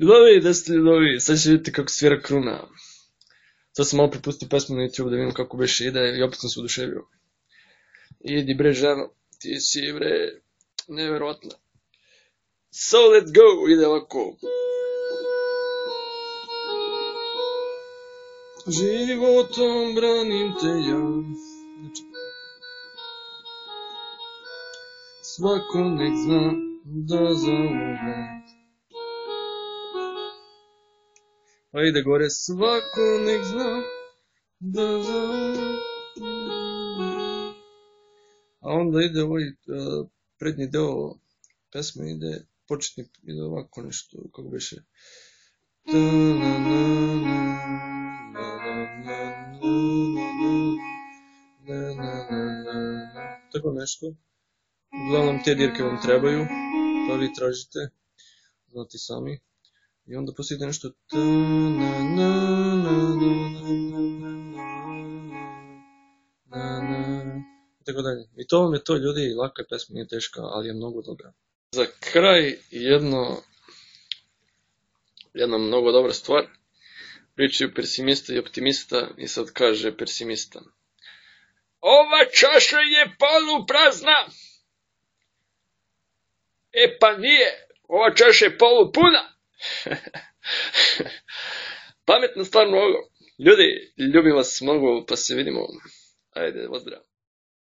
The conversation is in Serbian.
Ljubavi, 10 ljubavi, sad će vidjeti kako svira kruna. Sad sam malo prepustio pesmu na YouTube da vidim kako beše ide i opet sam se oduševio. Idi bre ženo, ti si bre nevjerojatna. So let's go, ide ovako. Životom branim te ja. Svako nek zna da zauvek. Pa ide gore, svako nek zna da zauvek. A onda ide ovaj prednji deo pesme, ide početni, ide ovako nešto, kako beše. Tako nešto. Uglavnom te dirke vam trebaju, pa vi tražite, znate sami. I onda poslije ide nešto. Tako dalje. I to vam je to, ljudi, laka pesma, nije teška, ali je mnogo dobra. Za kraj jedna mnogo dobra stvar. Pričaju pesimista i optimista i sad kaže pesimista. Ova čaša je poluprazna. E pa nije, ova čaša je polupuna. Pametna stvar mnogo. Ljudi, ljubim vas mnogo, pa se vidimo. Ajde, pozdrav.